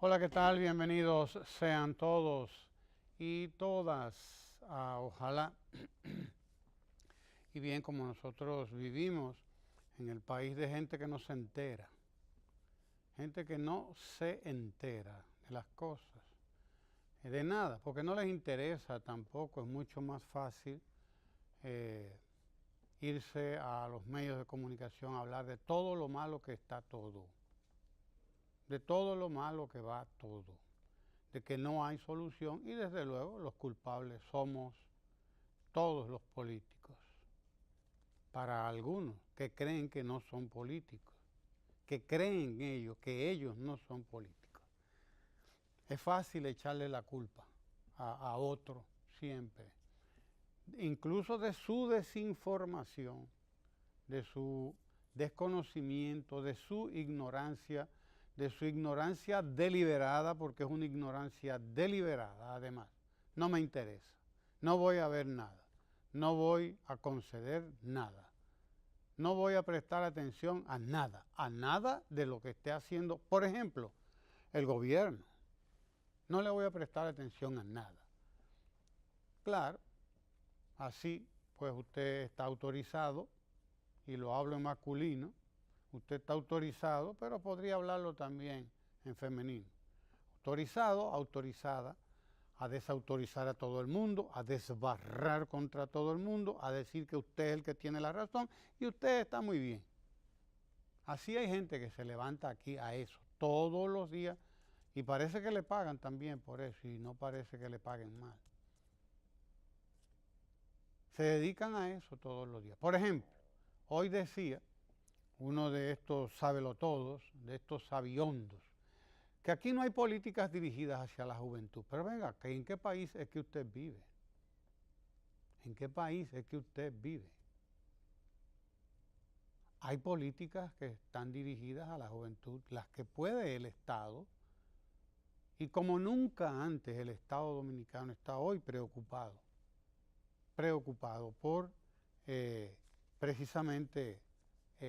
Hola, ¿qué tal? Bienvenidos sean todos y todas. Ojalá y bien como nosotros vivimos en el país de gente que no se entera, gente que no se entera de las cosas, de nada, porque no les interesa tampoco. Es mucho más fácil eh, irse a los medios de comunicación a hablar de todo lo malo que está todo, de todo lo malo que va todo, de que no hay solución y desde luego los culpables somos todos los políticos. Para algunos que creen que no son políticos, que creen ellos que ellos no son políticos. Es fácil echarle la culpa a otro siempre, incluso de su desinformación, de su desconocimiento, de su ignorancia deliberada, porque es una ignorancia deliberada además. No me interesa, no voy a ver nada, no voy a conceder nada, no voy a prestar atención a nada de lo que esté haciendo, por ejemplo, el gobierno. No le voy a prestar atención a nada. Claro, así pues usted está autorizado, y lo hablo en masculino, usted está autorizado, pero podría hablarlo también en femenino. Autorizado, autorizada a desautorizar a todo el mundo, a desbarrar contra todo el mundo, a decir que usted es el que tiene la razón y usted está muy bien. Así hay gente que se levanta aquí a eso todos los días y parece que le pagan también por eso y no parece que le paguen mal. Se dedican a eso todos los días. Por ejemplo, hoy decía uno de estos sabelotodos, de estos sabiondos, que aquí no hay políticas dirigidas hacia la juventud. Pero venga, ¿en qué país es que usted vive? ¿En qué país es que usted vive? Hay políticas que están dirigidas a la juventud, las que puede el Estado, y como nunca antes el Estado dominicano está hoy preocupado por precisamente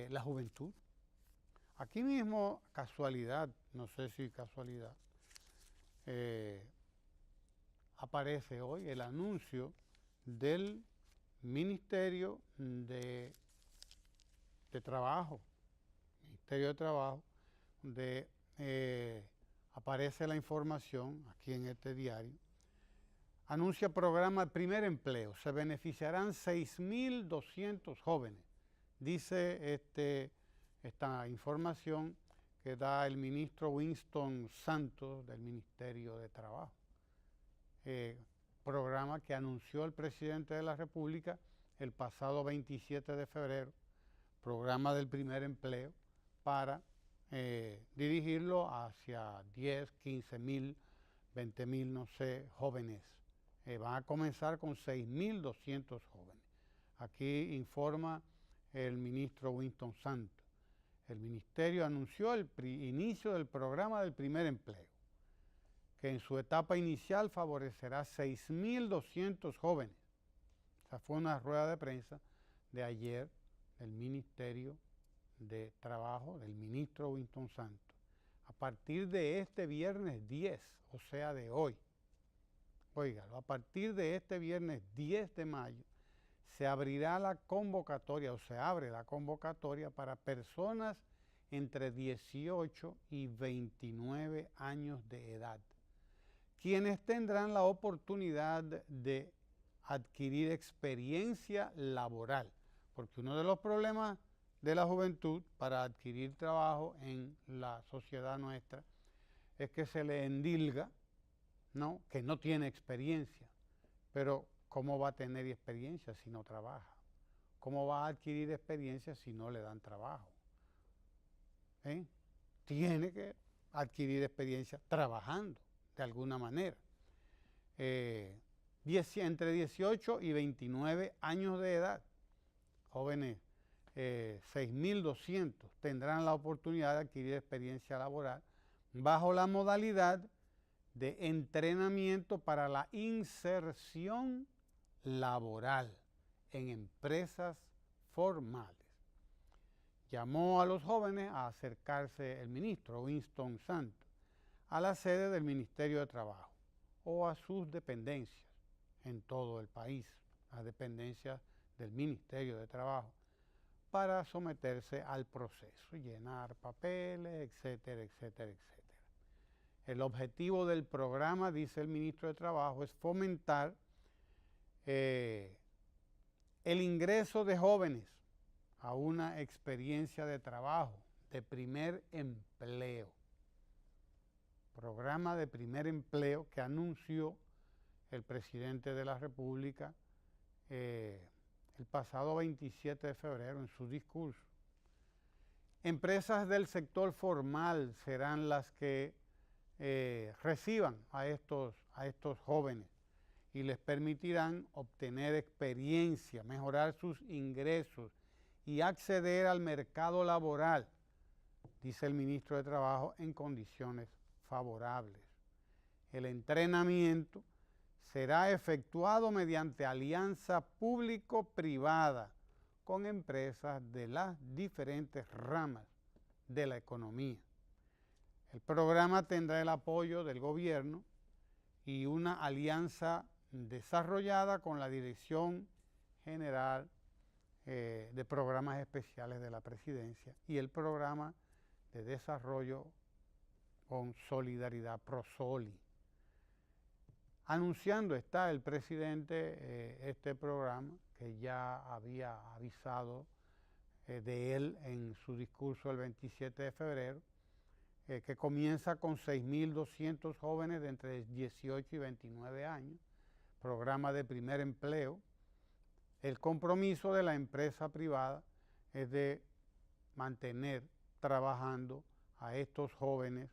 la juventud. Aquí mismo, casualidad, no sé si casualidad, eh, aparece hoy el anuncio del Ministerio de Trabajo, Ministerio de Trabajo, donde aparece la información aquí en este diario. Anuncia programa Primer Empleo. Se beneficiarán 6.200 jóvenes. Dice esta información que da el ministro Winston Santos del Ministerio de Trabajo. Programa que anunció el presidente de la República el pasado 27 de febrero, programa del primer empleo, para dirigirlo hacia 10, 15 mil, 20 mil, no sé, jóvenes. Van a comenzar con 6.200 jóvenes. Aquí informa el ministro Winston Santos. El ministerio anunció el inicio del programa del primer empleo, que en su etapa inicial favorecerá a 6.200 jóvenes. Esa fue una rueda de prensa de ayer del Ministerio de Trabajo, del ministro Winston Santos. A partir de este viernes 10, o sea de hoy, óigalo, a partir de este viernes 10 de mayo, se abrirá la convocatoria, o se abre la convocatoria para personas entre 18 y 29 años de edad, quienes tendrán la oportunidad de adquirir experiencia laboral, porque uno de los problemas de la juventud para adquirir trabajo en la sociedad nuestra es que se le endilga, ¿no?, que no tiene experiencia. Pero ¿cómo va a tener experiencia si no trabaja? ¿Cómo va a adquirir experiencia si no le dan trabajo? Tiene que adquirir experiencia trabajando de alguna manera. Entre 18 y 29 años de edad, jóvenes 6.200 tendrán la oportunidad de adquirir experiencia laboral bajo la modalidad de entrenamiento para la inserción laboral en empresas formales. Llamó a los jóvenes a acercarse el ministro Winston Santos a la sede del Ministerio de Trabajo o a sus dependencias en todo el país, las dependencias del Ministerio de Trabajo, para someterse al proceso, llenar papeles, etcétera, etcétera, etcétera. El objetivo del programa, dice el ministro de Trabajo, es fomentar el ingreso de jóvenes a una experiencia de trabajo, de primer empleo. Programa de primer empleo que anunció el presidente de la República el pasado 27 de febrero en su discurso. Empresas del sector formal serán las que reciban a estos jóvenes y les permitirán obtener experiencia, mejorar sus ingresos y acceder al mercado laboral, dice el ministro de Trabajo, en condiciones favorables. El entrenamiento será efectuado mediante alianza público-privada con empresas de las diferentes ramas de la economía. El programa tendrá el apoyo del gobierno y una alianza desarrollada con la Dirección General de Programas Especiales de la Presidencia y el Programa de Desarrollo con Solidaridad ProSoli. Anunciando está el presidente este programa, que ya había avisado de él en su discurso el 27 de febrero, que comienza con 6.200 jóvenes de entre 18 y 29 años, programa de primer empleo. El compromiso de la empresa privada es de mantener trabajando a estos jóvenes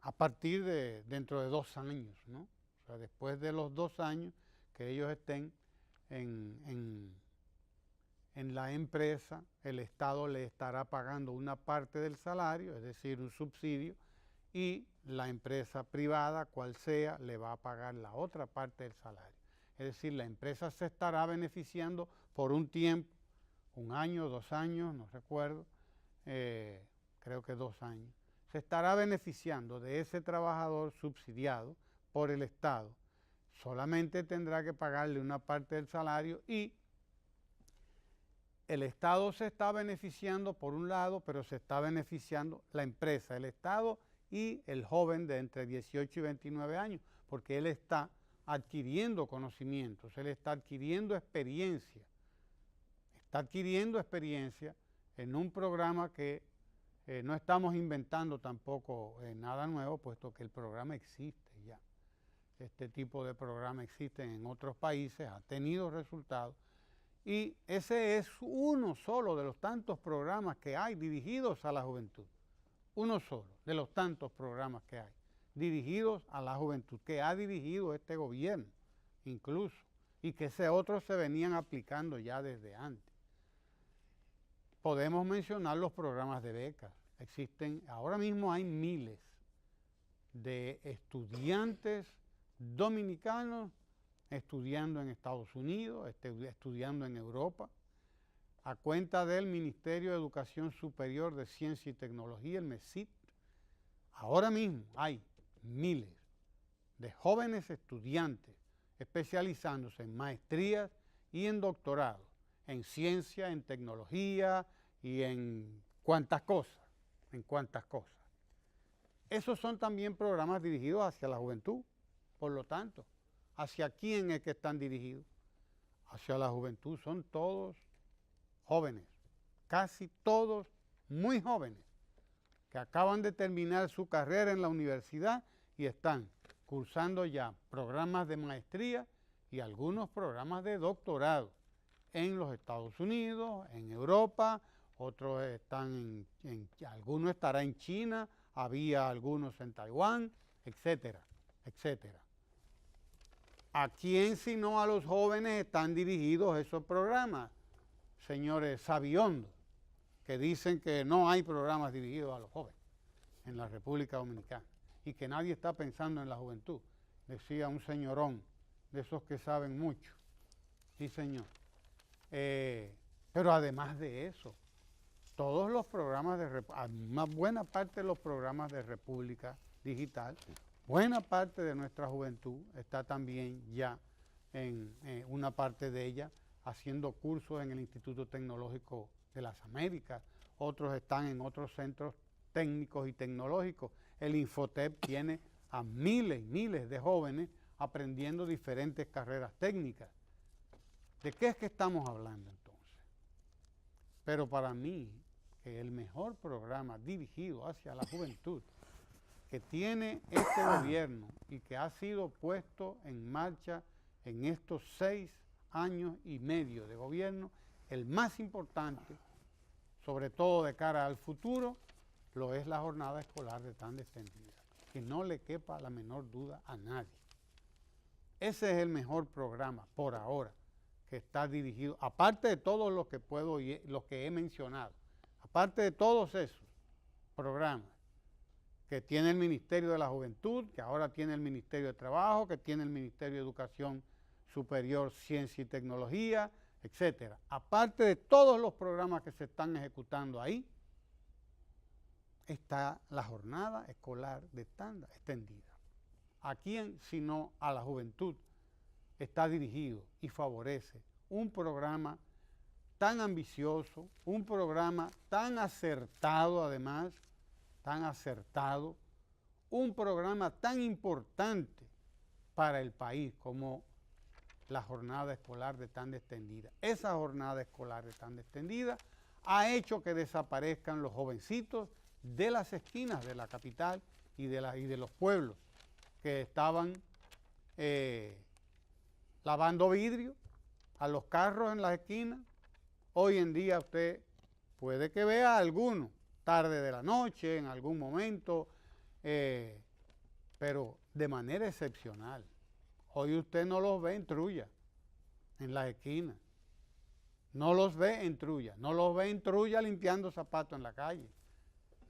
a partir de dentro de 2 años, ¿no? O sea, después de los 2 años que ellos estén en la empresa, el Estado le estará pagando una parte del salario, es decir, un subsidio, y la empresa privada, cual sea, le va a pagar la otra parte del salario. Es decir, la empresa se estará beneficiando por un tiempo, 1 año, 2 años, no recuerdo, creo que 2 años. Se estará beneficiando de ese trabajador subsidiado por el Estado. Solamente tendrá que pagarle una parte del salario y el Estado se está beneficiando por un lado, pero se está beneficiando la empresa, el Estado y el joven de entre 18 y 29 años, porque él está adquiriendo conocimientos, él está adquiriendo experiencia. Está adquiriendo experiencia en un programa que no estamos inventando tampoco nada nuevo, puesto que el programa existe ya. Este tipo de programa existe en otros países, ha tenido resultados. Y ese es uno solo de los tantos programas que hay dirigidos a la juventud. Uno solo de los tantos programas que hay dirigidos a la juventud, que ha dirigido este gobierno incluso, y que ese otros se venían aplicando ya desde antes. Podemos mencionar los programas de becas. Existen, ahora mismo hay miles de estudiantes dominicanos estudiando en Estados Unidos, estudiando en Europa, a cuenta del Ministerio de Educación Superior de Ciencia y Tecnología, el MESIT. Ahora mismo hay miles de jóvenes estudiantes especializándose en maestrías y en doctorado, en ciencia, en tecnología y en cuantas cosas, Esos son también programas dirigidos hacia la juventud, por lo tanto, ¿hacia quién es que están dirigidos? Hacia la juventud, son todos jóvenes, casi todos muy jóvenes, que acaban de terminar su carrera en la universidad y están cursando ya programas de maestría y algunos programas de doctorado en los Estados Unidos, en Europa, otros están algunos estarán en China, había algunos en Taiwán, etcétera, etcétera. ¿A quién sino a los jóvenes están dirigidos esos programas? Señores sabiondos, que dicen que no hay programas dirigidos a los jóvenes en la República Dominicana y que nadie está pensando en la juventud, decía un señorón de esos que saben mucho. Sí, señor. Pero además de eso, todos los programas una buena parte de los programas de República Digital, buena parte de nuestra juventud está también ya en una parte de ella haciendo cursos en el Instituto Tecnológico de las Américas, otros están en otros centros técnicos y tecnológicos. El Infotep tiene a miles y miles de jóvenes aprendiendo diferentes carreras técnicas. ¿De qué es que estamos hablando entonces? Pero para mí, el mejor programa dirigido hacia la juventud que tiene este gobierno y que ha sido puesto en marcha en estos 6 años y medio de gobierno, el más importante, sobre todo de cara al futuro, lo es la jornada escolar de tan extendida, que no le quepa la menor duda a nadie. Ese es el mejor programa por ahora que está dirigido, aparte de todos los que he mencionado, aparte de todos esos programas que tiene el Ministerio de la Juventud, que ahora tiene el Ministerio de Trabajo, que tiene el Ministerio de Educación Superior, Ciencia y Tecnología, etcétera. Aparte de todos los programas que se están ejecutando ahí, está la jornada escolar de tanda extendida. ¿A quién sino a la juventud está dirigido y favorece un programa tan ambicioso, un programa tan acertado además, tan acertado, un programa tan importante para el país como la jornada escolar de tanda extendida? Esa jornada escolar de tanda extendida ha hecho que desaparezcan los jovencitos de las esquinas de la capital y de los pueblos que estaban lavando vidrio a los carros en las esquinas. Hoy en día usted puede que vea a algunos tarde de la noche, en algún momento, pero de manera excepcional. Hoy usted no los ve en trulla, en las esquinas. No los ve en trulla, no los ve en trulla limpiando zapatos en la calle.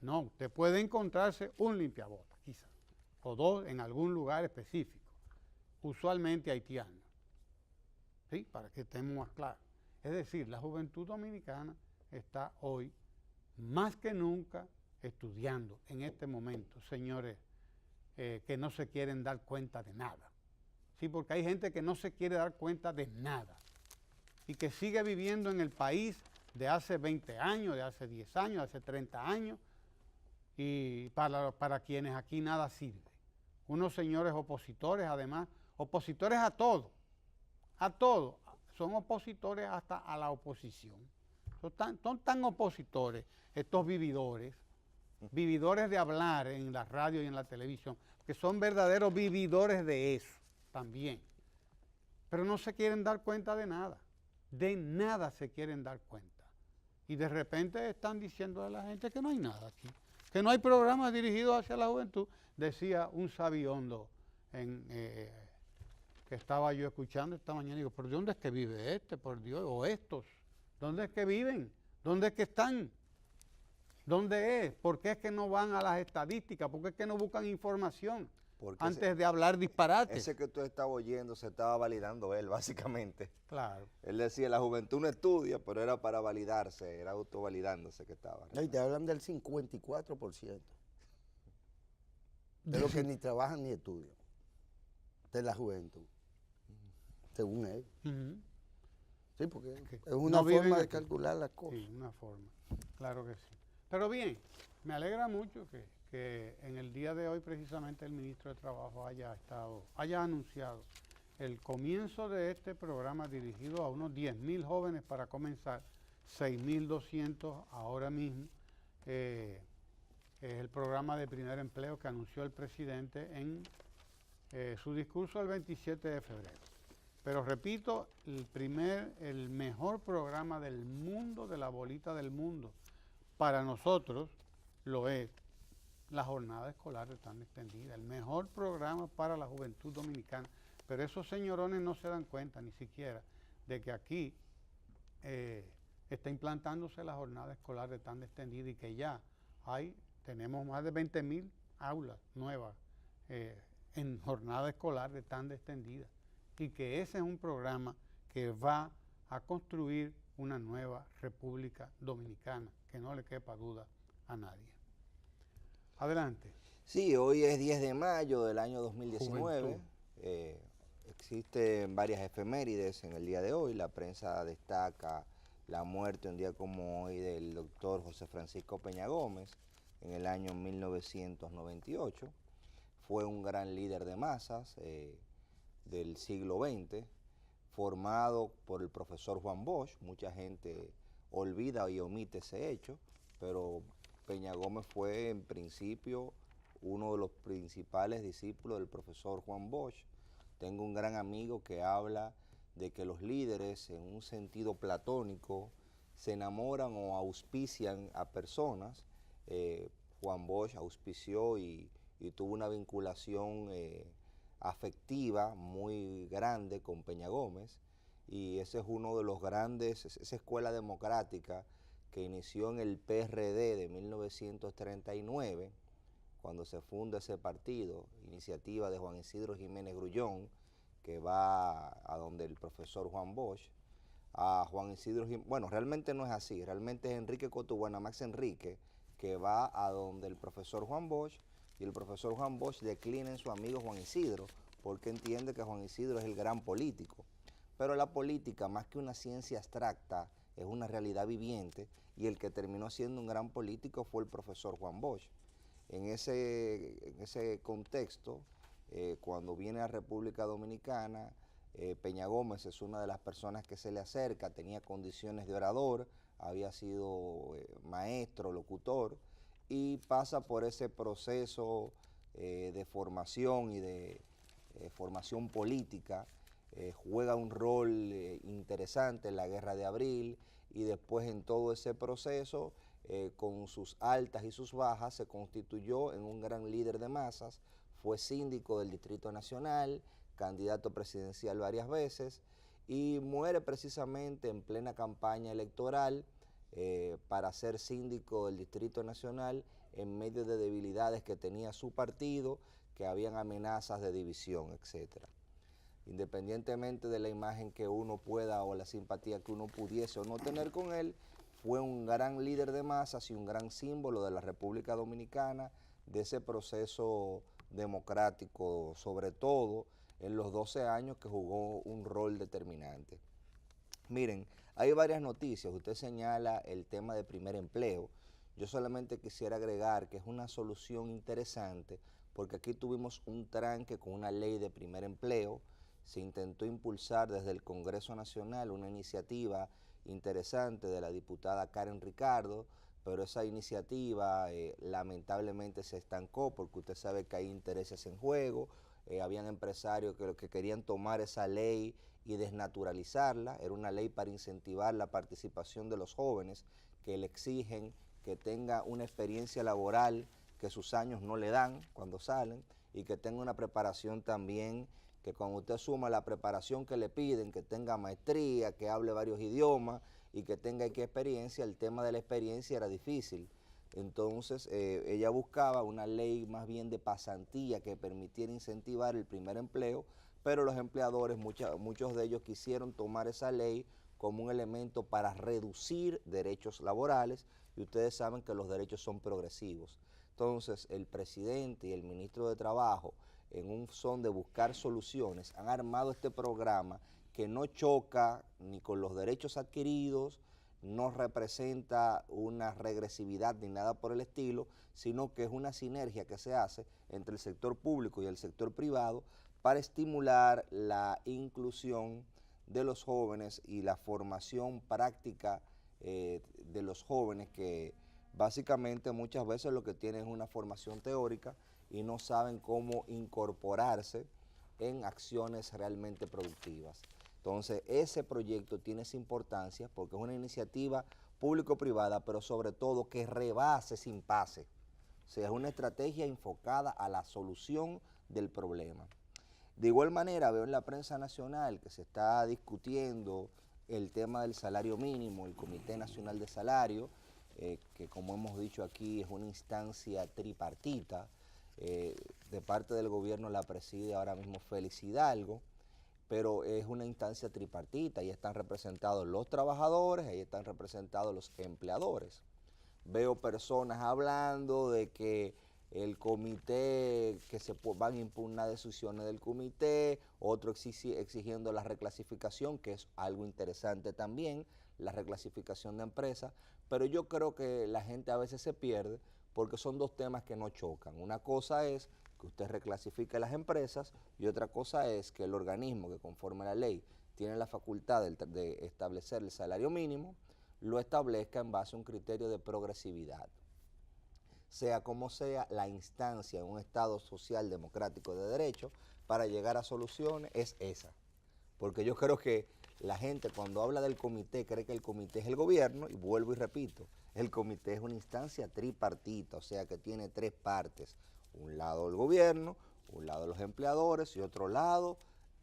No, usted puede encontrarse un limpiabotas, quizás, o dos en algún lugar específico, usualmente haitiano. ¿Sí? Para que estemos más claros. Es decir, la juventud dominicana está hoy más que nunca estudiando en este momento, señores, que no se quieren dar cuenta de nada. Sí, porque hay gente que no se quiere dar cuenta de nada y que sigue viviendo en el país de hace 20 años, de hace 10 años, de hace 30 años, y para quienes aquí nada sirve. Unos señores opositores, además, opositores a todo, son opositores hasta a la oposición. Son tan opositores estos vividores de hablar en la radio y en la televisión, que son verdaderos vividores de eso también. Pero no se quieren dar cuenta de nada se quieren dar cuenta. Y de repente están diciendo a la gente que no hay nada aquí, que no hay programas dirigidos hacia la juventud. Decía un sabiondo que estaba yo escuchando esta mañana, y digo, ¿por dónde es que vive este, por Dios, o estos? ¿Dónde es que viven? ¿Dónde es que están? ¿Dónde es? ¿Por qué es que no van a las estadísticas? ¿Por qué es que no buscan información antes de hablar disparates? Ese que usted estaba oyendo se estaba validando él, básicamente. Claro. Él decía, la juventud no estudia, pero era para validarse, era autovalidándose que estaba. No, y te hablan del 54% de los que ni trabajan ni estudian, de la juventud, según él. Sí, porque es una forma de calcular las cosas. Sí, una forma, claro que sí. Pero bien, me alegra mucho que en el día de hoy precisamente el ministro de Trabajo haya anunciado el comienzo de este programa dirigido a unos 10.000 jóvenes para comenzar, 6.200 ahora mismo. Es el programa de primer empleo que anunció el presidente en su discurso el 27 de febrero. Pero repito, el mejor programa del mundo, de la bolita del mundo, para nosotros lo es la jornada escolar de tanda extendida, el mejor programa para la juventud dominicana. Pero esos señorones no se dan cuenta ni siquiera de que aquí está implantándose la jornada escolar de tanda extendida y que ya tenemos más de 20.000 aulas nuevas en jornada escolar de tanda extendida, y que ese es un programa que va a construir una nueva República Dominicana, que no le quepa duda a nadie. Adelante. Sí, hoy es 10 de mayo del año 2019. Existen varias efemérides en el día de hoy. La prensa destaca la muerte un día como hoy del doctor José Francisco Peña Gómez en el año 1998. Fue un gran líder de masas del siglo XX, formado por el profesor Juan Bosch. Mucha gente olvida y omite ese hecho, pero Peña Gómez fue en principio uno de los principales discípulos del profesor Juan Bosch. Tengo un gran amigo que habla de que los líderes, en un sentido platónico, se enamoran o auspician a personas. Juan Bosch auspició y tuvo una vinculación afectiva muy grande con Peña Gómez, y ese es uno de los grandes, esa escuela democrática que inició en el PRD de 1939, cuando se funda ese partido, iniciativa de Juan Isidro Jiménez Grullón, que va a donde el profesor Juan Bosch. A Juan Isidro Jiménez, bueno, realmente no es así, realmente es Enrique Cotubuena, Max Enrique, que va a donde el profesor Juan Bosch, y el profesor Juan Bosch declina en su amigo Juan Isidro, porque entiende que Juan Isidro es el gran político. Pero la política, más que una ciencia abstracta, es una realidad viviente, y el que terminó siendo un gran político fue el profesor Juan Bosch. En ese contexto, cuando viene a República Dominicana, Peña Gómez es una de las personas que se le acerca, tenía condiciones de orador, había sido maestro, locutor, y pasa por ese proceso de formación y de formación política. Juega un rol interesante en la Guerra de Abril, y después en todo ese proceso, con sus altas y sus bajas, se constituyó en un gran líder de masas. Fue síndico del Distrito Nacional, candidato presidencial varias veces, y muere precisamente en plena campaña electoral para ser síndico del Distrito Nacional, en medio de debilidades que tenía su partido, que habían amenazas de división, etc. Independientemente de la imagen que uno pueda o la simpatía que uno pudiese o no tener con él, fue un gran líder de masas y un gran símbolo de la República Dominicana, de ese proceso democrático, sobre todo en los 12 años que jugó un rol determinante. Miren, hay varias noticias. Usted señala el tema de primer empleo. Yo solamente quisiera agregar que es una solución interesante, porque aquí tuvimos un tranque con una ley de primer empleo. Se intentó impulsar desde el Congreso Nacional una iniciativa interesante de la diputada Karen Ricardo, pero esa iniciativa lamentablemente se estancó, porque usted sabe que hay intereses en juego. Habían empresarios que querían tomar esa ley y desnaturalizarla. Era una ley para incentivar la participación de los jóvenes, que le exigen que tenga una experiencia laboral que sus años no le dan cuando salen, y que tenga una preparación también, que cuando usted suma la preparación que le piden, que tenga maestría, que hable varios idiomas y que tenga experiencia. El tema de la experiencia era difícil. Entonces ella buscaba una ley más bien de pasantía que permitiera incentivar el primer empleo, pero los empleadores, muchos de ellos quisieron tomar esa ley como un elemento para reducir derechos laborales, y ustedes saben que los derechos son progresivos. Entonces el presidente y el ministro de Trabajo, en un son de buscar soluciones, han armado este programa que no choca ni con los derechos adquiridos, no representa una regresividad ni nada por el estilo, sino que es una sinergia que se hace entre el sector público y el sector privado para estimular la inclusión de los jóvenes y la formación práctica de los jóvenes, que básicamente muchas veces lo que tienen es una formación teórica y no saben cómo incorporarse en acciones realmente productivas. Entonces, ese proyecto tiene esa importancia porque es una iniciativa público-privada, pero sobre todo que rebase sin pase. O sea, es una estrategia enfocada a la solución del problema. De igual manera, veo en la prensa nacional que se está discutiendo el tema del salario mínimo, el Comité Nacional de Salario, que como hemos dicho aquí es una instancia tripartita. De parte del gobierno la preside ahora mismo Félix Hidalgo, pero es una instancia tripartita, ahí están representados los trabajadores, ahí están representados los empleadores. Veo personas hablando de que el comité, que se van a impugnar decisiones del comité, otro exigiendo la reclasificación, que es algo interesante también, la reclasificación de empresas, pero yo creo que la gente a veces se pierde porque son dos temas que no chocan. Una cosa es que usted reclasifique las empresas y otra cosa es que el organismo que conforme a la ley tiene la facultad de establecer el salario mínimo, lo establezca en base a un criterio de progresividad. Sea como sea, la instancia en un Estado social democrático de derecho para llegar a soluciones es esa. Porque yo creo que la gente cuando habla del comité cree que el comité es el gobierno, y vuelvo y repito, el comité es una instancia tripartita, o sea que tiene tres partes. Un lado el gobierno, un lado los empleadores y otro lado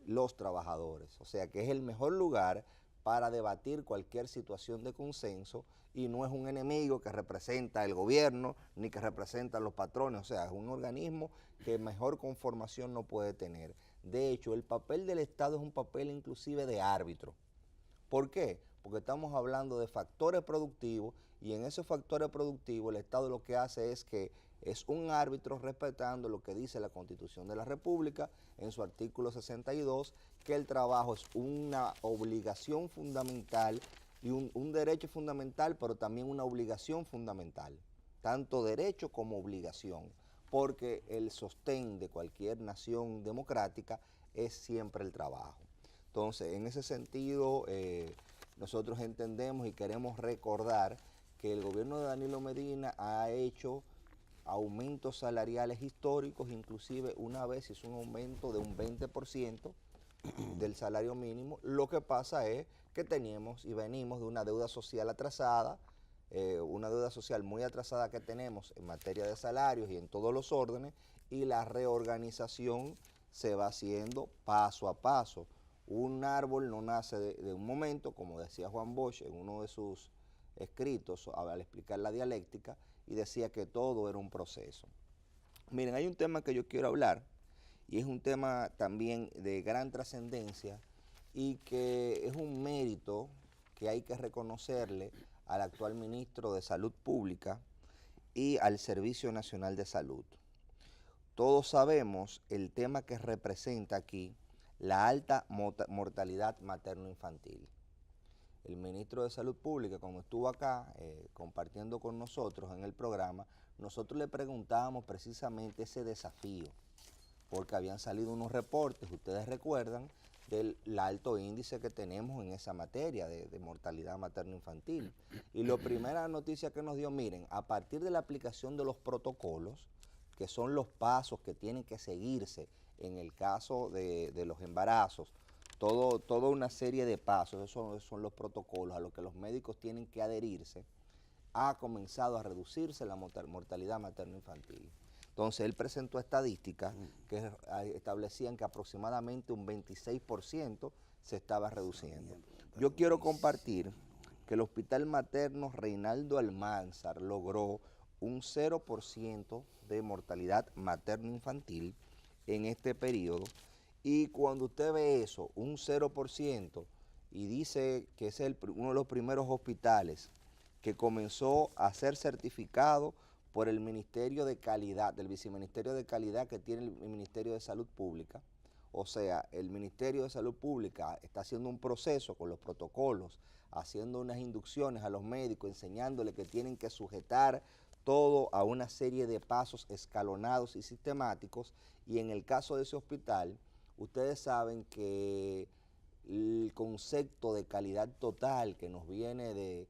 los trabajadores. O sea que es el mejor lugar para debatir cualquier situación de consenso y no es un enemigo que representa el gobierno ni que representa a los patrones, o sea, es un organismo que mejor conformación no puede tener. De hecho, el papel del Estado es un papel inclusive de árbitro. ¿Por qué? Porque estamos hablando de factores productivos y en esos factores productivos el Estado lo que hace es que es un árbitro respetando lo que dice la Constitución de la República en su artículo 62, que el trabajo es una obligación fundamental y un derecho fundamental, pero también una obligación fundamental, tanto derecho como obligación, porque el sostén de cualquier nación democrática es siempre el trabajo. Entonces, en ese sentido, nosotros entendemos y queremos recordar que el gobierno de Danilo Medina ha hecho aumentos salariales históricos, inclusive una vez hizo un aumento de un 20% del salario mínimo. Lo que pasa es que teníamos y venimos de una deuda social atrasada, una deuda social muy atrasada que tenemos en materia de salarios y en todos los órdenes, y la reorganización se va haciendo paso a paso. Un árbol no nace de un momento, como decía Juan Bosch en uno de sus escritos al explicar la dialéctica, y decía que todo era un proceso. Miren, hay un tema que yo quiero hablar, y es un tema también de gran trascendencia, y que es un mérito que hay que reconocerle al actual ministro de Salud Pública y al Servicio Nacional de Salud. Todos sabemos el tema que representa aquí la alta mortalidad materno-infantil. El ministro de Salud Pública, como estuvo acá compartiendo con nosotros en el programa, nosotros le preguntábamos precisamente ese desafío, porque habían salido unos reportes, ustedes recuerdan, del alto índice que tenemos en esa materia de mortalidad materno-infantil. Y la primera noticia que nos dio, miren, a partir de la aplicación de los protocolos, que son los pasos que tienen que seguirse en el caso de los embarazos, toda una serie de pasos, esos son los protocolos a los que los médicos tienen que adherirse, ha comenzado a reducirse la mortalidad materno-infantil. Entonces él presentó estadísticas que establecían que aproximadamente un 26% se estaba reduciendo. Yo quiero compartir que el Hospital Materno Reinaldo Almanzar logró un 0% de mortalidad materno-infantil en este periodo. Y cuando usted ve eso, un 0%, y dice que es uno de los primeros hospitales que comenzó a ser certificado por el Ministerio de Calidad, del Viceministerio de Calidad que tiene el Ministerio de Salud Pública. O sea, el Ministerio de Salud Pública está haciendo un proceso con los protocolos, haciendo unas inducciones a los médicos, enseñándoles que tienen que sujetar todo a una serie de pasos escalonados y sistemáticos. Y en el caso de ese hospital, ustedes saben que el concepto de calidad total que nos viene de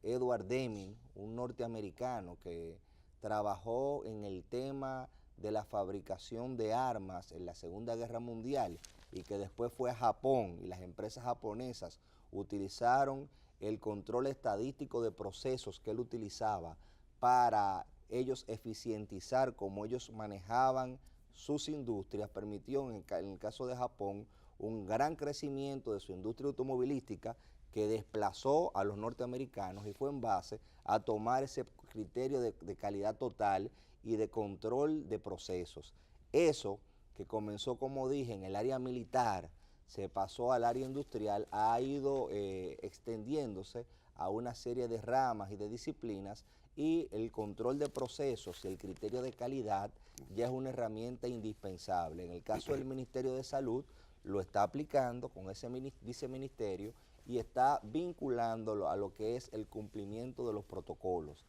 Edward Deming, un norteamericano que trabajó en el tema de la fabricación de armas en la Segunda Guerra Mundial y que después fue a Japón y las empresas japonesas utilizaron el control estadístico de procesos que él utilizaba para ellos eficientizar cómo ellos manejaban sus industrias, permitió en el caso de Japón un gran crecimiento de su industria automovilística que desplazó a los norteamericanos y fue en base a tomar ese criterio de calidad total y de control de procesos. Eso que comenzó, como dije, en el área militar, se pasó al área industrial, ha ido extendiéndose a una serie de ramas y de disciplinas, y el control de procesos y el criterio de calidad ya es una herramienta indispensable. En el caso del Ministerio de Salud, lo está aplicando con ese viceministerio y está vinculándolo a lo que es el cumplimiento de los protocolos.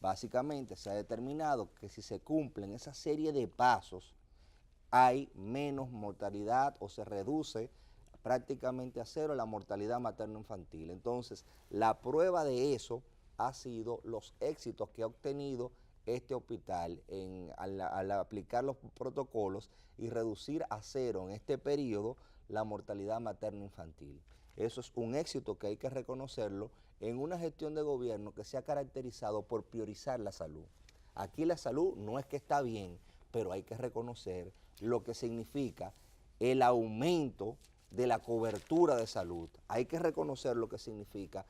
Básicamente se ha determinado que si se cumplen esa serie de pasos, hay menos mortalidad o se reduce prácticamente a cero la mortalidad materno-infantil. Entonces, la prueba de eso ha sido los éxitos que ha obtenido este hospital al aplicar los protocolos y reducir a cero en este periodo la mortalidad materno-infantil. Eso es un éxito que hay que reconocerlo en una gestión de gobierno que se ha caracterizado por priorizar la salud. Aquí la salud no es que está bien, pero hay que reconocer lo que significa el aumento de la cobertura de salud. Hay que reconocer lo que significa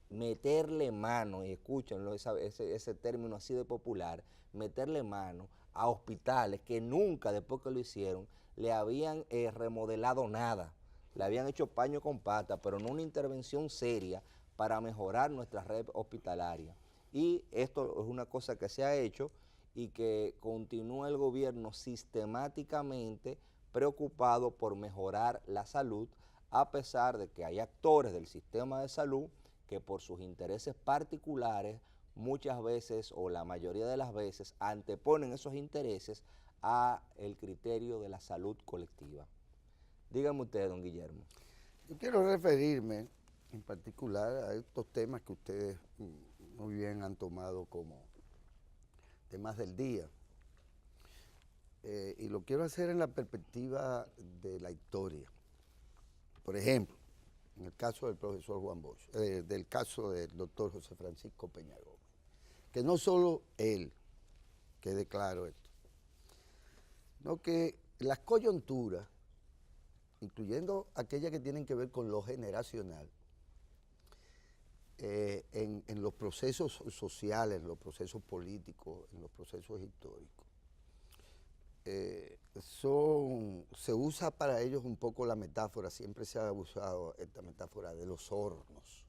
meterle mano, y escúchenlo, ese término así de popular, meterle mano a hospitales que nunca, después que lo hicieron, le habían remodelado nada, le habían hecho paño con pata, pero no una intervención seria para mejorar nuestra red hospitalaria. Y esto es una cosa que se ha hecho y que continúa el gobierno sistemáticamente preocupado por mejorar la salud, a pesar de que hay actores del sistema de salud que por sus intereses particulares muchas veces o la mayoría de las veces anteponen esos intereses a el criterio de la salud colectiva. Dígame usted, don Guillermo. Yo quiero referirme en particular a estos temas que ustedes muy bien han tomado como temas del día. Y lo quiero hacer en la perspectiva de la historia. Por ejemplo, en el caso del profesor Juan Bosch, del caso del doctor José Francisco Peña Gómez, que no solo él, quede claro esto, sino que las coyunturas, incluyendo aquellas que tienen que ver con lo generacional, en los procesos sociales, en los procesos políticos, en los procesos históricos, se usa para ellos un poco la metáfora, siempre se ha usado esta metáfora de los hornos,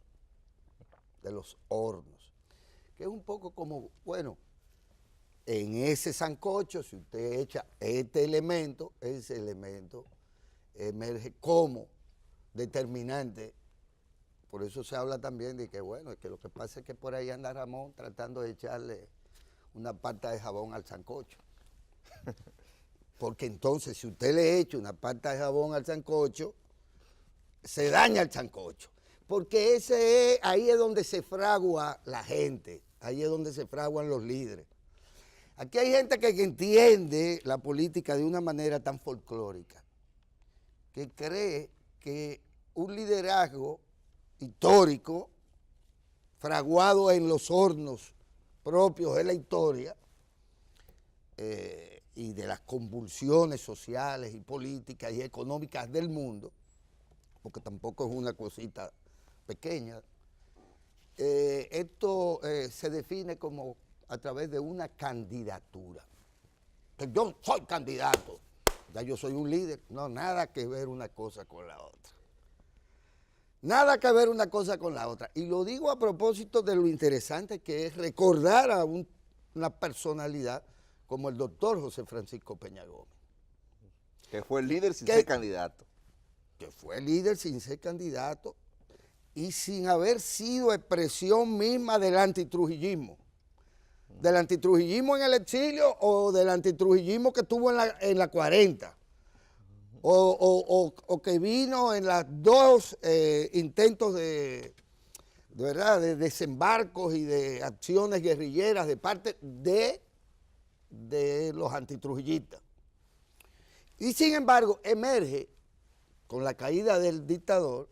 que es un poco como, bueno, en ese sancocho, si usted echa este elemento, ese elemento emerge como determinante. Por eso se habla también de que, bueno, que lo que pasa es que por ahí anda Ramón tratando de echarle una pata de jabón al sancocho. Porque entonces, si usted le echa una pata de jabón al sancocho, se daña el sancocho. Porque ahí es donde se fragua la gente, ahí es donde se fraguan los líderes. Aquí hay gente que entiende la política de una manera tan folclórica, que cree que un liderazgo histórico, fraguado en los hornos propios de la historia, y de las convulsiones sociales y políticas y económicas del mundo, porque tampoco es una cosita pequeña, esto se define como a través de una candidatura. Que yo soy candidato, ya yo soy un líder. No, nada que ver una cosa con la otra. Nada que ver una cosa con la otra. Y lo digo a propósito de lo interesante que es recordar a una personalidad como el doctor José Francisco Peña Gómez. Que fue el líder sin ser candidato. Que fue el líder sin ser candidato y sin haber sido expresión misma del antitrujillismo. Del antitrujillismo en el exilio o del antitrujillismo que tuvo en la 40. O que vino en los dos intentos de desembarcos y de acciones guerrilleras de parte de los antitrujillistas. Y sin embargo emerge con la caída del dictador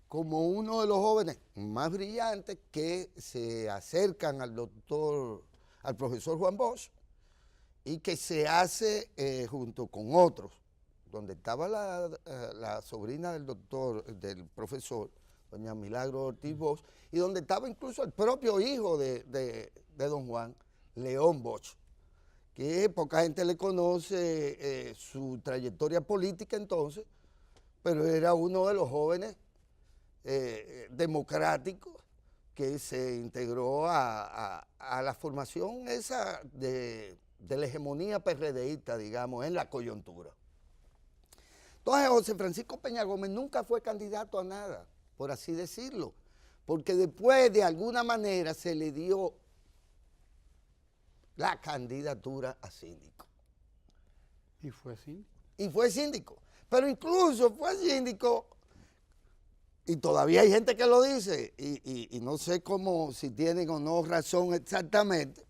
como uno de los jóvenes más brillantes que se acercan al profesor Juan Bosch y que se hace junto con otros, donde estaba la sobrina del profesor, doña Milagro Ortiz Bosch, y donde estaba incluso el propio hijo de don Juan, León Bosch, que poca gente le conoce su trayectoria política entonces, pero era uno de los jóvenes democráticos que se integró a la formación esa de la hegemonía PRDista, digamos, en la coyuntura. Entonces, José Francisco Peña Gómez nunca fue candidato a nada, por así decirlo, porque después de alguna manera se le dio la candidatura a síndico. Y fue síndico. Y fue síndico. Pero incluso fue síndico, y todavía hay gente que lo dice, y no sé cómo, si tienen o no razón exactamente,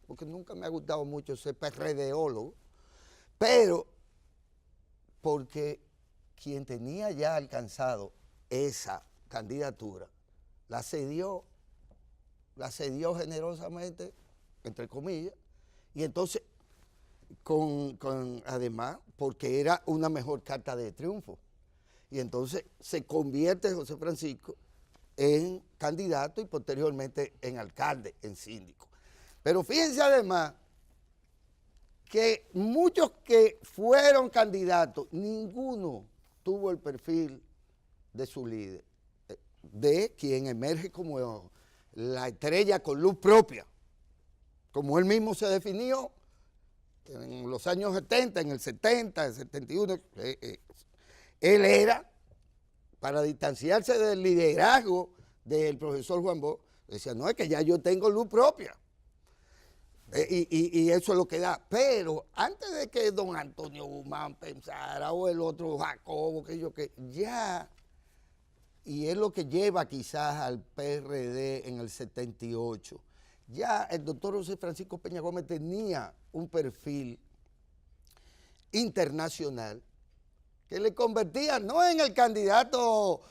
porque nunca me ha gustado mucho ser PRDólogo, pero porque quien tenía ya alcanzado esa candidatura, la cedió generosamente, entre comillas, y entonces, además, porque era una mejor carta de triunfo. Y entonces se convierte José Francisco en candidato y posteriormente en alcalde, en síndico. Pero fíjense además que muchos que fueron candidatos, ninguno tuvo el perfil de su líder, de quien emerge como la estrella con luz propia, como él mismo se definió en los años 70, en el 70, el 71, él era, para distanciarse del liderazgo del profesor Juan Bosch, decía, no, es que ya yo tengo luz propia. Y eso es lo que da. Pero antes de que don Antonio Guzmán pensara, o el otro Jacobo, que ya, y es lo que lleva quizás al PRD en el 78, ya el doctor José Francisco Peña Gómez tenía un perfil internacional que le convertía no en el candidato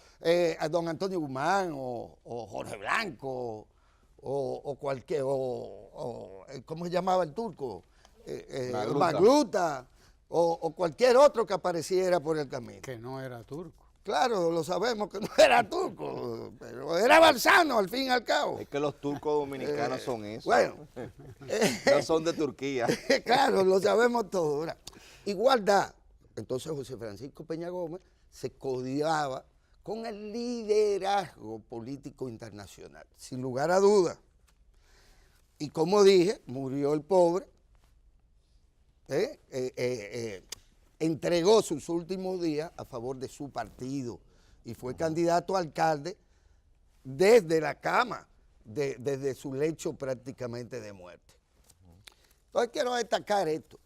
a don Antonio Guzmán o Jorge Blanco o cualquier, ¿cómo se llamaba el turco? Magluta o cualquier otro que apareciera por el camino. Que no era turco. Claro, lo sabemos que no era turco, pero era balsano al fin y al cabo. Es que los turcos dominicanos son eso. Bueno. No son de Turquía. Claro, lo sabemos todo. Ahora, igualdad. Entonces José Francisco Peña Gómez se codiaba con el liderazgo político internacional, sin lugar a dudas. Y como dije, murió el pobre, entregó sus últimos días a favor de su partido y fue candidato a alcalde desde la cama, desde su lecho prácticamente de muerte. Entonces quiero destacar esto.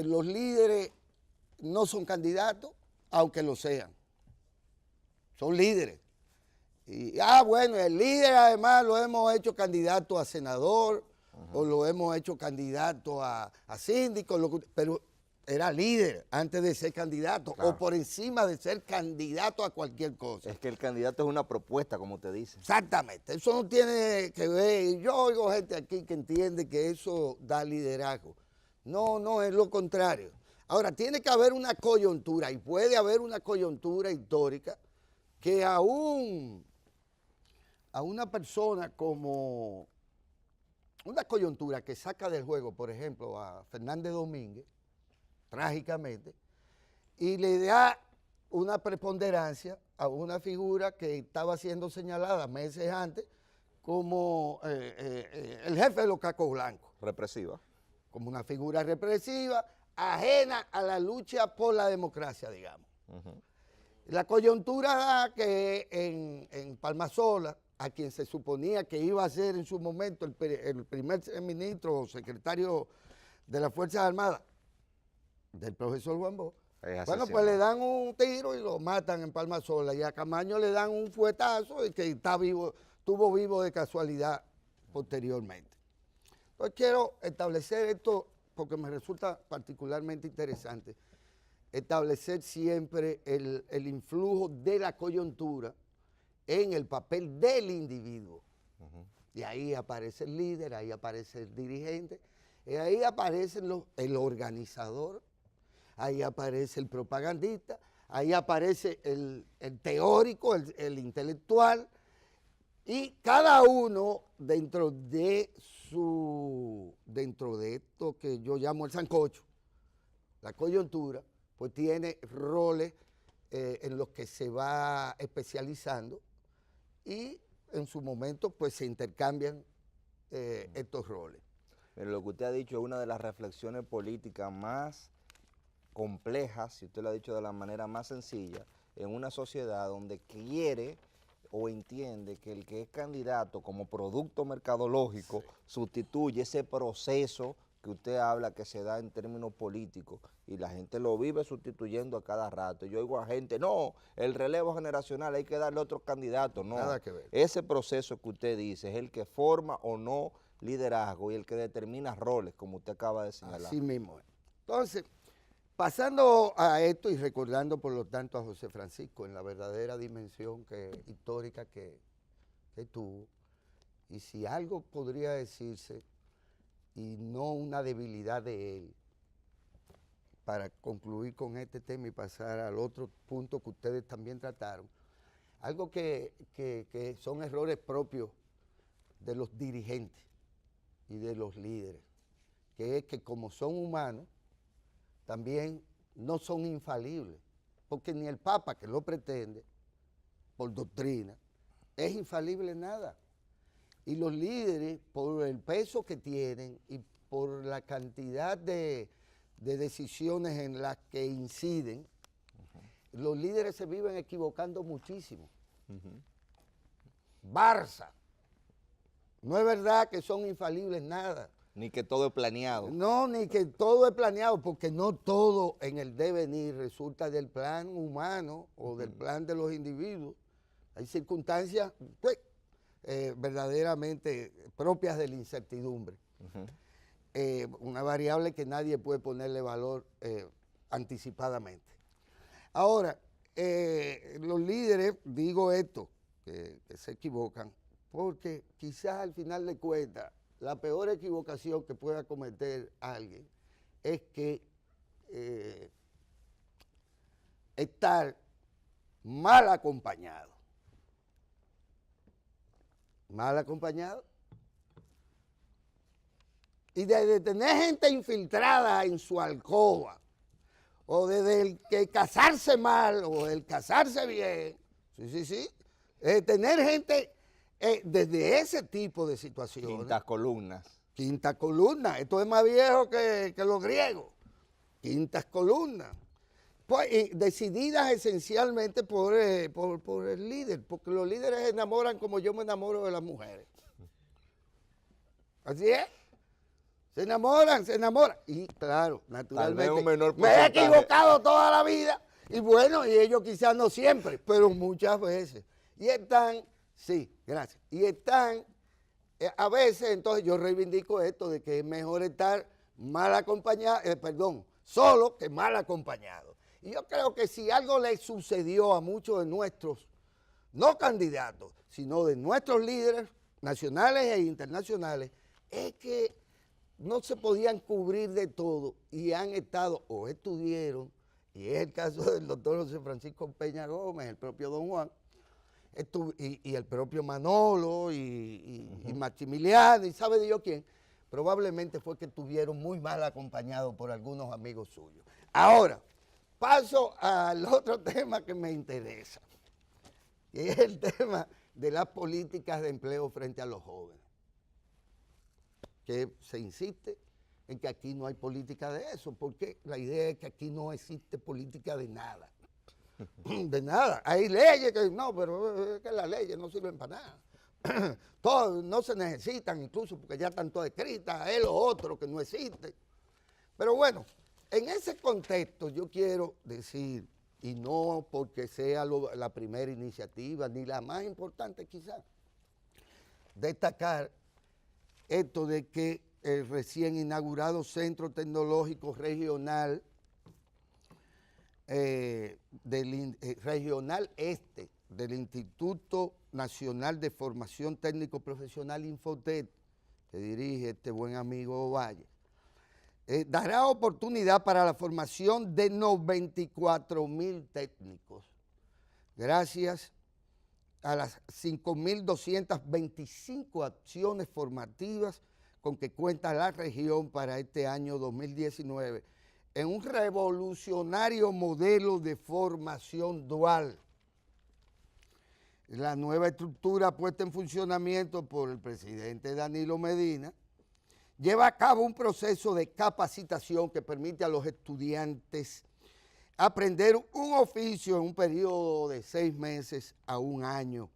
Los líderes no son candidatos, aunque lo sean. Son líderes. Y, bueno, el líder además lo hemos hecho candidato a senador, o lo hemos hecho candidato a síndico, pero era líder antes de ser candidato, claro, o por encima de ser candidato a cualquier cosa. Es que el candidato es una propuesta, como te dice. Exactamente, eso no tiene que ver. Yo oigo gente aquí que entiende que eso da liderazgo. No, no, es lo contrario. Ahora, tiene que haber una coyuntura, y puede haber una coyuntura histórica que aún a una persona como una coyuntura que saca del juego, por ejemplo, a Fernández Domínguez, trágicamente, y le da una preponderancia a una figura que estaba siendo señalada meses antes como el jefe de los cacos blancos. Represiva. Como una figura represiva, ajena a la lucha por la democracia, digamos. La coyuntura da que en Palmasola, a quien se suponía que iba a ser en su momento el primer ministro o secretario de las Fuerzas Armadas, del profesor Juan Bosch, bueno, pues le dan un tiro y lo matan en Palmasola, y a Camaño le dan un fuetazo y que estuvo vivo de casualidad posteriormente. Entonces quiero establecer esto porque me resulta particularmente interesante, establecer siempre el influjo de la coyuntura en el papel del individuo. Y ahí aparece el líder, ahí aparece el dirigente, y ahí aparece el organizador, ahí aparece el propagandista, ahí aparece el teórico, el intelectual, y cada uno dentro de esto que yo llamo el sancocho, la coyuntura, pues tiene roles en los que se va especializando y en su momento pues se intercambian estos roles. Pero lo que usted ha dicho es una de las reflexiones políticas más complejas, si usted lo ha dicho de la manera más sencilla, en una sociedad donde quiere o entiende que el que es candidato como producto mercadológico sustituye ese proceso que usted habla que se da en términos políticos y la gente lo vive sustituyendo a cada rato. Yo oigo a gente, no, el relevo generacional hay que darle a otros candidatos. No, Nada que ver. Ese proceso que usted dice es el que forma o no liderazgo y el que determina roles, como usted acaba de señalar. Así mismo es. Entonces, pasando a esto y recordando por lo tanto a José Francisco en la verdadera dimensión histórica que tuvo, y si algo podría decirse, y no una debilidad de él, para concluir con este tema y pasar al otro punto que ustedes también trataron, algo que son errores propios de los dirigentes y de los líderes, que es que como son humanos, también no son infalibles, porque ni el Papa, que lo pretende, por doctrina, es infalible en nada. Y los líderes, por el peso que tienen y por la cantidad de decisiones en las que inciden, los líderes se viven equivocando muchísimo. Barça, no es verdad que son infalibles nada. Ni que todo es planeado. No, ni que todo es planeado, porque no todo en el devenir resulta del plan humano o del plan de los individuos. Hay circunstancias pues, verdaderamente propias de la incertidumbre. Una variable que nadie puede ponerle valor anticipadamente. Ahora, los líderes, digo esto, que se equivocan, porque quizás al final de cuentas, la peor equivocación que pueda cometer alguien es que estar mal acompañado. Mal acompañado. Y de tener gente infiltrada en su alcoba, o desde el que casarse mal, o el casarse bien, sí, tener gente desde ese tipo de situaciones. Quintas columnas. Quinta columna, esto es más viejo que los griegos. Quintas columnas. Pues, decididas esencialmente por el líder, porque los líderes se enamoran como yo me enamoro de las mujeres. Así es. Se enamoran. Y claro, naturalmente, me he equivocado toda la vida. Y bueno, y ellos quizás no siempre, pero muchas veces. Y están, sí, gracias. Y están, a veces, entonces yo reivindico esto de que es mejor estar mal acompañado, solo que mal acompañado. Y yo creo que si algo le sucedió a muchos de nuestros, no candidatos, sino de nuestros líderes nacionales e internacionales, es que no se podían cubrir de todo y han estado o estuvieron, y es el caso del doctor José Francisco Peña Gómez, el propio Don Juan, y el propio Manolo y Maximiliano, y sabe Dios quién, probablemente fue que estuvieron muy mal acompañados por algunos amigos suyos. Ahora, paso al otro tema que me interesa, que es el tema de las políticas de empleo frente a los jóvenes. Que se insiste en que aquí no hay política de eso, porque la idea es que aquí no existe política de nada. De nada. Hay leyes que no, pero es que las leyes no sirven para nada. Todas no se necesitan, incluso porque ya están todas escritas, es lo otro que no existe. Pero bueno, en ese contexto yo quiero decir, y no porque sea la primera iniciativa, ni la más importante quizás, destacar esto de que el recién inaugurado Centro Tecnológico Regional Regional Este del Instituto Nacional de Formación Técnico Profesional Infotec, que dirige este buen amigo Valle, dará oportunidad para la formación de 94,000 técnicos, gracias a las 5.225 acciones formativas con que cuenta la región para este año 2019 en un revolucionario modelo de formación dual. La nueva estructura puesta en funcionamiento por el presidente Danilo Medina lleva a cabo un proceso de capacitación que permite a los estudiantes aprender un oficio en un periodo de 6 meses a 1 año.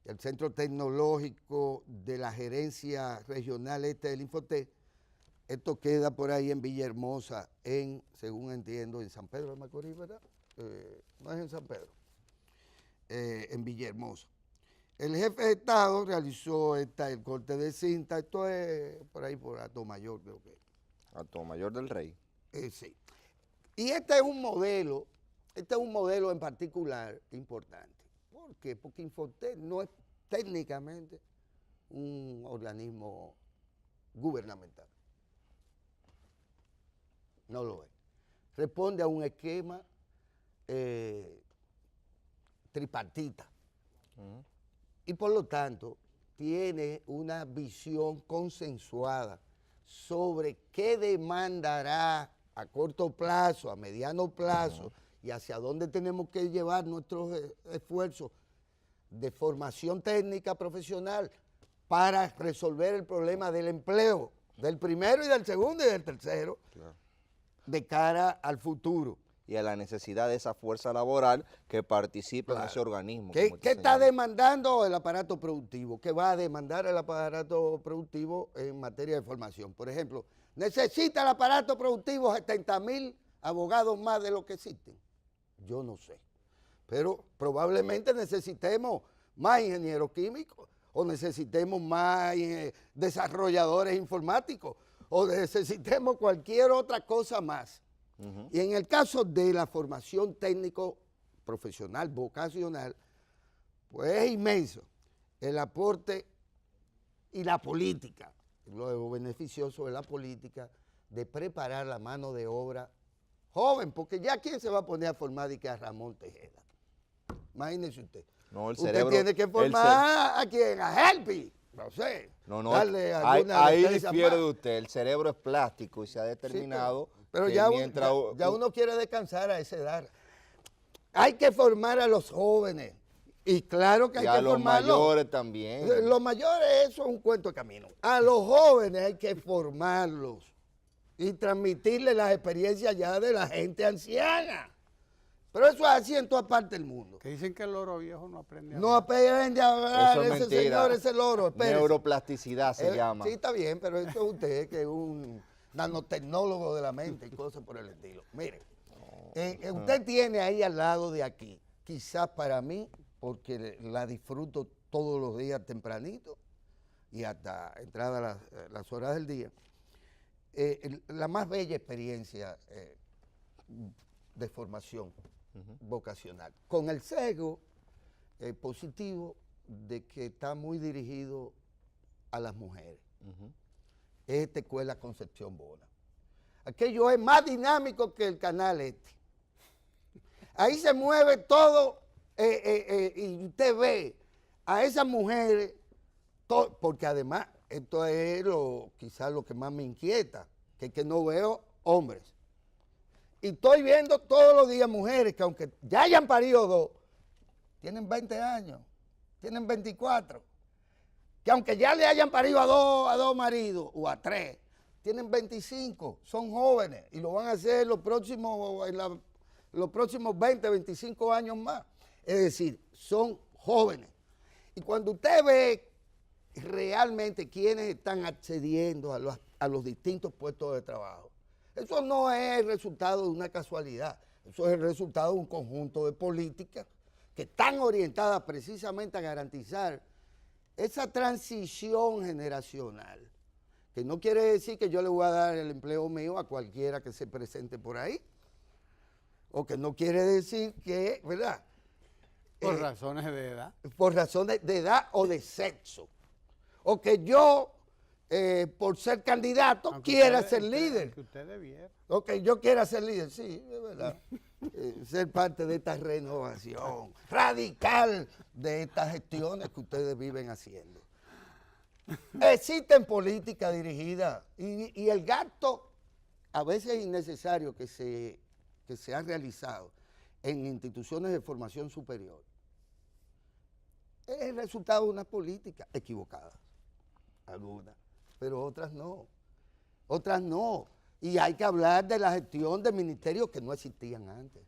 El Centro Tecnológico de la Gerencia Regional del Infotec, esto queda por ahí en Villahermosa, según entiendo, en San Pedro de Macorís, ¿verdad? No es en San Pedro, en Villahermosa. El jefe de Estado realizó el corte de cinta, esto es por ahí por Atomayor, creo que. Atomayor del Rey. Sí. Y este es un modelo en particular importante. ¿Por qué? Porque Infotec no es técnicamente un organismo gubernamental. No lo es. Responde a un esquema tripartita. Y por lo tanto, tiene una visión consensuada sobre qué demandará a corto plazo, a mediano plazo, y hacia dónde tenemos que llevar nuestros esfuerzos de formación técnica profesional para resolver el problema del empleo, del primero y del segundo y del tercero, claro, de cara al futuro. Y a la necesidad de esa fuerza laboral que participe, claro, en ese organismo. ¿Qué está demandando el aparato productivo? ¿Qué va a demandar el aparato productivo en materia de formación? Por ejemplo, ¿necesita el aparato productivo 70,000 abogados más de lo que existen? Yo no sé. Pero probablemente necesitemos más ingenieros químicos, o necesitemos más desarrolladores informáticos, o necesitemos cualquier otra cosa más. Y en el caso de la formación técnico profesional, vocacional, pues es inmenso el aporte y la política, lo beneficioso de la política, de preparar la mano de obra joven, porque ya quién se va a poner a formar y que a Ramón Tejeda. Imagínese usted. No, el usted cerebro, tiene que formar a quién, a Helpi, no sé. No, darle ahí difiere de usted, el cerebro es plástico y se ha determinado. Sí, pero ya uno quiere descansar a esa edad. Hay que formar a los jóvenes. Y claro que hay que formarlos. Y a los mayores también. Los mayores, eso es un cuento de camino. A los jóvenes hay que formarlos y transmitirles las experiencias ya de la gente anciana. Pero eso es así en toda parte del mundo. Que dicen que el loro viejo no aprende a hablar. No aprende a hablar, eso es ese mentira. Señor, ese loro. Espérese. Neuroplasticidad se llama. Sí, está bien, pero eso es usted que es un nanotecnólogo de la mente y cosas por el estilo. Mire, usted tiene ahí al lado de aquí, quizás para mí, porque la disfruto todos los días tempranito y hasta entrada las horas del día, la más bella experiencia de formación vocacional, con el sesgo positivo de que está muy dirigido a las mujeres. Es esta escuela Concepción Bona. Aquello es más dinámico que el canal este. Ahí se mueve todo y usted ve a esas mujeres, porque además esto es quizás lo que más me inquieta, que no veo hombres. Y estoy viendo todos los días mujeres que aunque ya hayan parido 2, tienen 20 años, tienen 24. Que aunque ya le hayan parido a dos maridos o a 3, tienen 25, son jóvenes y lo van a hacer los próximos 20, 25 años más. Es decir, son jóvenes. Y cuando usted ve realmente quiénes están accediendo a los distintos puestos de trabajo, eso no es el resultado de una casualidad, eso es el resultado de un conjunto de políticas que están orientadas precisamente a garantizar esa transición generacional, que no quiere decir que yo le voy a dar el empleo mío a cualquiera que se presente por ahí, o que no quiere decir que, ¿verdad? Por razones de edad. Por razones de edad o de sexo. O que yo, por ser candidato, quiera ser líder. Que usted debiera. O que yo quiera ser líder, sí, es verdad. Ser parte de esta renovación radical de estas gestiones que ustedes viven haciendo. Existen políticas dirigidas y el gasto a veces innecesario que se ha realizado en instituciones de formación superior es el resultado de una política equivocada, algunas, pero otras no. Otras no. Y hay que hablar de la gestión de ministerios que no existían antes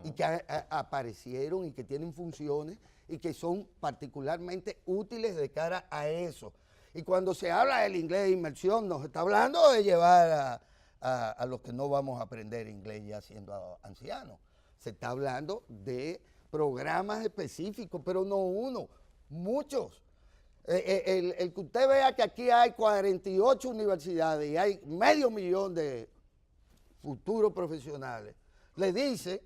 y que aparecieron y que tienen funciones y que son particularmente útiles de cara a eso. Y cuando se habla del inglés de inmersión, nos está hablando de llevar a los que no vamos a aprender inglés ya siendo ancianos. Se está hablando de programas específicos, pero no uno, muchos. El que usted vea que aquí hay 48 universidades y hay 500,000 de futuros profesionales, le dice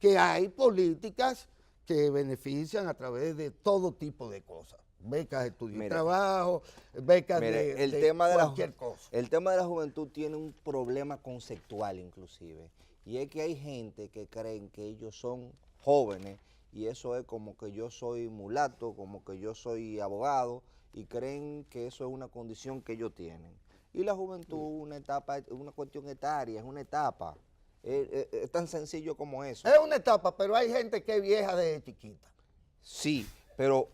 que hay políticas que benefician a través de todo tipo de cosas. Becas de estudio y trabajo, becas de cualquier cosa. El tema de la juventud tiene un problema conceptual inclusive, y es que hay gente que creen que ellos son jóvenes y eso es como que yo soy mulato, como que yo soy abogado, y creen que eso es una condición que ellos tienen. Y la juventud, una etapa, una cuestión etaria, es una etapa. Es tan sencillo como eso. Es una etapa, pero hay gente que es vieja desde chiquita. Sí, pero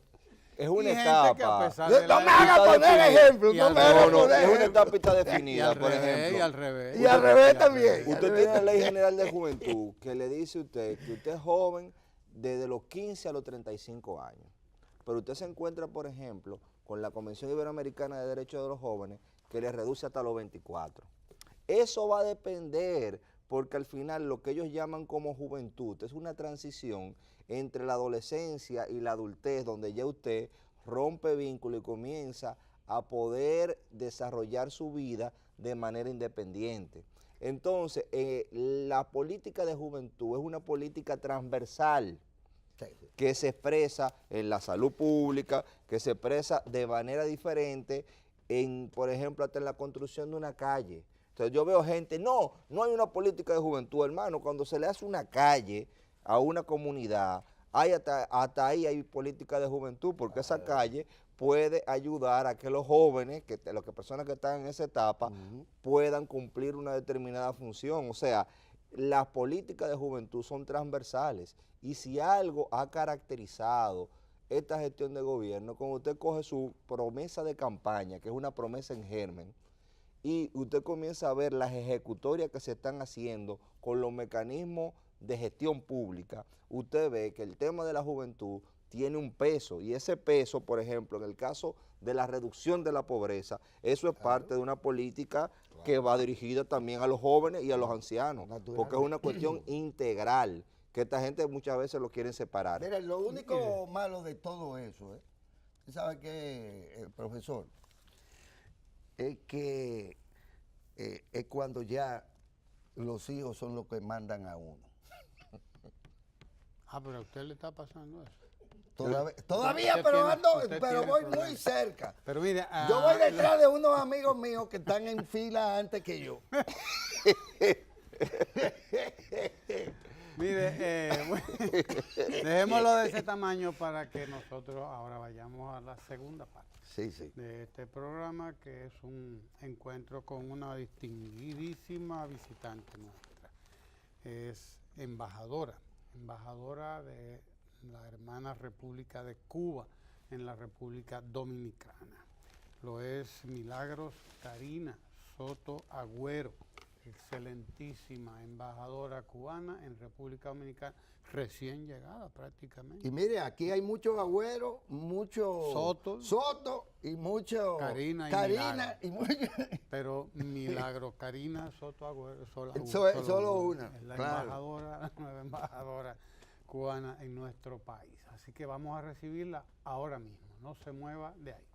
es una gente etapa. que a pesar No de la me haga poner ejemplo, no me haga No, poner es una ejemplo. etapa está definida, por ejemplo. Y al revés. Y al revés también. Usted tiene la Ley General de Juventud que le dice a usted que usted es joven desde los 15 a los 35 años. Pero usted se encuentra, por ejemplo, con la Convención Iberoamericana de Derechos de los Jóvenes que le reduce hasta los 24. Eso va a depender porque al final lo que ellos llaman como juventud es una transición entre la adolescencia y la adultez, donde ya usted rompe vínculo y comienza a poder desarrollar su vida de manera independiente. Entonces, la política de juventud es una política transversal que se expresa en la salud pública, que se expresa de manera diferente en, por ejemplo, hasta en la construcción de una calle. Entonces yo veo gente, no hay una política de juventud, hermano. Cuando se le hace una calle a una comunidad, hasta ahí hay política de juventud, porque esa calle puede ayudar a que los jóvenes, las personas que están en esa etapa, puedan cumplir una determinada función. O sea, las políticas de juventud son transversales, y si algo ha caracterizado esta gestión de gobierno, cuando usted coge su promesa de campaña, que es una promesa en germen, y usted comienza a ver las ejecutorias que se están haciendo con los mecanismos de gestión pública, usted ve que el tema de la juventud tiene un peso, y ese peso, por ejemplo, en el caso de la reducción de la pobreza, eso es parte de una política que va dirigida también a los jóvenes y a los ancianos, porque es una cuestión integral, que esta gente muchas veces lo quieren separar. Mira, lo único malo de todo eso, ¿sabe qué, profesor? Es que es cuando ya los hijos son los que mandan a uno. Pero a usted le está pasando eso. Todavía, pero voy muy cerca. Pero mire, yo voy detrás de unos amigos míos que están en fila antes que yo. Mire, dejémoslo de ese tamaño para que nosotros ahora vayamos a la segunda parte de este programa, que es un encuentro con una distinguidísima visitante nuestra. Es embajadora de la hermana República de Cuba en la República Dominicana. Lo es Milagros Karina Soto Agüero, excelentísima embajadora cubana en República Dominicana, recién llegada prácticamente. Y mire, aquí hay muchos Agüeros, muchos Soto y muchos Karina y muchos. Pero Milagros Karina Soto Agüero solo una. Es la nueva embajadora cubana en nuestro país. Así que vamos a recibirla ahora mismo. No se mueva de ahí.